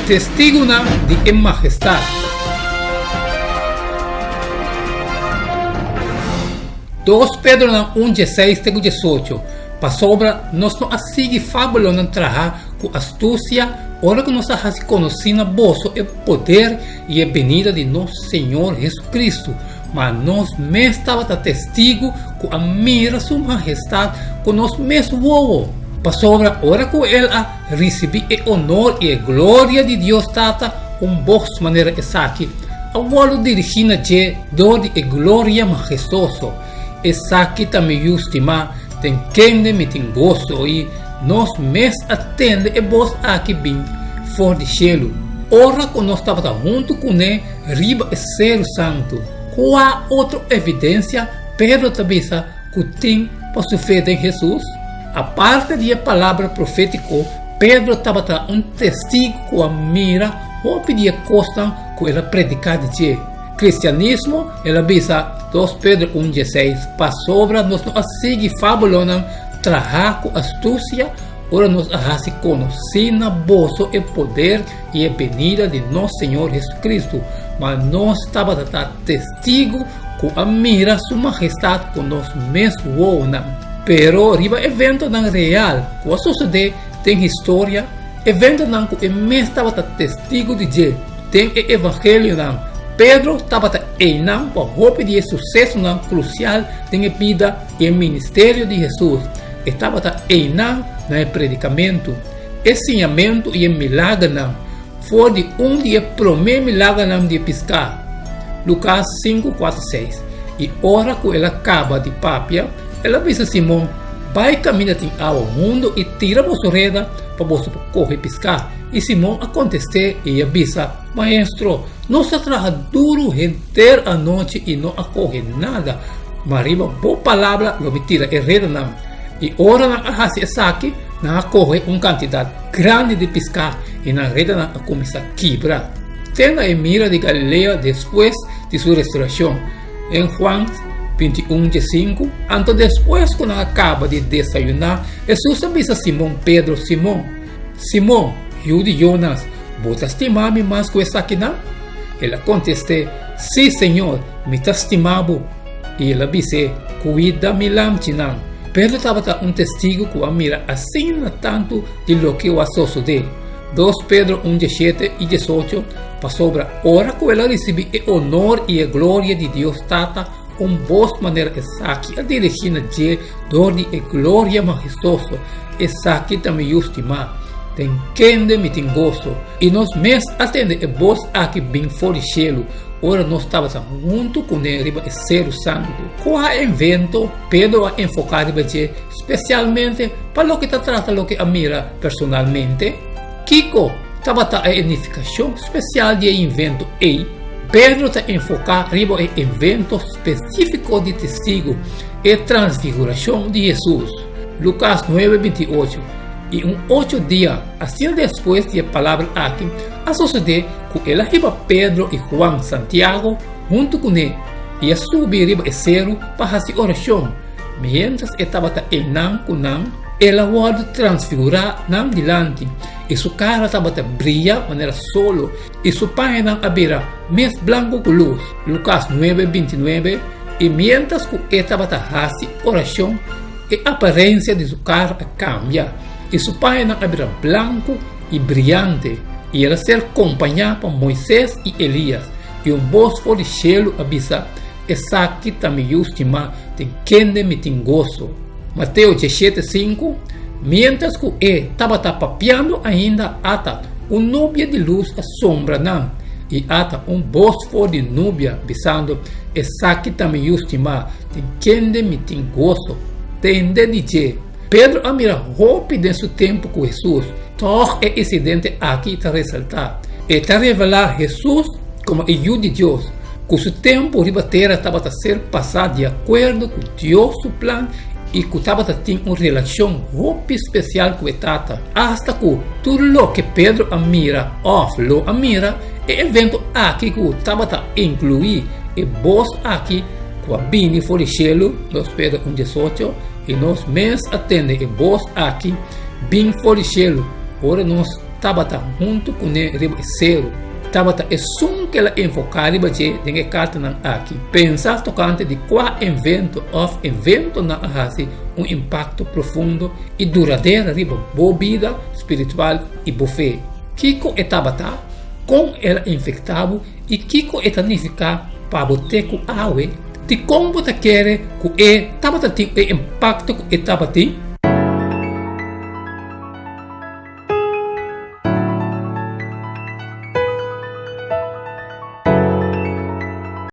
testigo de majestad. Dos Pedro 1:16-18. Para sobra, nós não assigi fábula não trabalhar com astúcia, ora que nós se conhecemos vosso o poder e a venida de nosso Senhor Jesus Cristo. Mas nós mesmo estava testigo com a mira sua majestade, com nós mesmo voos. Para sobra, ora que ele recebe o honor e a glória de Deus Tata, vossa maneira aqui. A volo dirigina de dor de glória majestoso. Essa aqui também justima, tem quem me tem gosto e nós mesmos atende e vos aqui bem fora de cielo. Ora que nós estava junto com ele, riba e ser santo. Qual outra evidência Pedro também que tem para sofrer em Jesus? A parte da palavra profética, Pedro estava testigo com a mira, ou pedia costa com ela predicar de cristianismo, ela bisa 2 Pedro 1:16, para sobra nós não assigi fábula, trabalhar com astúcia, ora nós se conhecer na vosso o poder e a venida de nosso Senhor Jesus Cristo, mas nós estava testigo com a mira sua majestade com nós mesmos, pero riba evento real, o suceder tem história, evento que o mesmo estava testigo de Deus, tem o evangelho Pedro estava enam para roupa de sucesso crucial na vida e ministério de Jesus. Estava enam no predicamento, ensinamento e milagre foi de dia primeiro milagre de pescar. Lucas 5:4-6. E ora que ela acaba de papia, ela disse Simão, vai caminhar ao mundo e tira vossa rede para você correr pescar. E Simão aconteceu e avisa, maestro, nós trabalha duro inteira a noite e não ocorre nada. Mariba, boa palavra, lo me tira a rede E ora na arrasa aqui, não ocorre uma quantidade grande de pescar e na rede não começa a quebrar. Tem a mira de Galileia depois de sua restauração. Em Juan 21:5, então depois quando acaba de desayunar, Jesus avisa Simão Pedro, Simão, filho de Jonas, vos estimar-me mais que essa aqui não? Ele contestou, sim, Senhor, me estimava. E ele disse, cuida-me não. Pedro estava testigo com a mira assim tanto de lo que o sucedeu. 2 Pedro 1:17-18, para sobra hora que ele recebe o honor e a glória de Deus Tata, voz maneira aqui a dirigir de dor de glória majestoso, essa aqui também justima. Tem quem me tem gosto, e nós mesmos atende a voz aqui bem fora de cielo. Ora nós estávamos junto com ele e ser santo. Qual é o evento? Pedro a enfocar especialmente para o que trata o que a mira personalmente. Kiko estava a edificação especial de evento e Pedro está enfocar riba em evento específico de testigo e transfiguração de Jesus. Lucas 9:28. E 8 dias, assim depois da palavra aqui, a suceder que ele riba Pedro e Juan Santiago junto com ele e a subir riba e cero para fazer oração. Mientras estava enam com nam, ela guarda transfigurar nam dilante e sua cara estava brilha de maneira solo e sua página abira mais branco que luz. Lucas 9:29. E mientras que estava fazendo oração, a aparência de sua cara cambia. E sua página era branco e brilhante, e ela ser acompanhada por Moisés e Elias, e voz fora de cielo avisa, essa aqui também justima, tem quem me tem gosto. Mateus 17:5, mientras que estava papeando ainda, ata nuvem de luz a sombra não, e ata voz fora de nuvem avisando, essa aqui também justima, tem quem me tem gosto. Tem de dizer, Pedro admira roupa desse tempo com Jesus. Todo esse incidente aqui está ressaltar. E está revelar Jesus como filho de Deus. Que seu tempo de terra estava a ser passado de acordo com Deus, seu plano, e que estava a ter uma relação roupa especial com a Tata. Hasta que tudo o que Pedro admira, lo admira, é evento aqui que estava a incluir, e voz aqui, com a bini fora de cielo, 2 Pedro 1:18, e nós mesmos atendemos a voz aqui, bem fora de cielo. Ora nós Tabata junto com o riba zero. Tabata é só que ela enfocar riba de a carta não aqui. Pensar tocante de qual evento não hace impacto profundo e duradouro riba boa vida espiritual e boa fé. Kiko é Tabata, com ela infectável e Kiko é tanificar para boteco awe. De como você quer que Tabata tem impacto que Tabata tem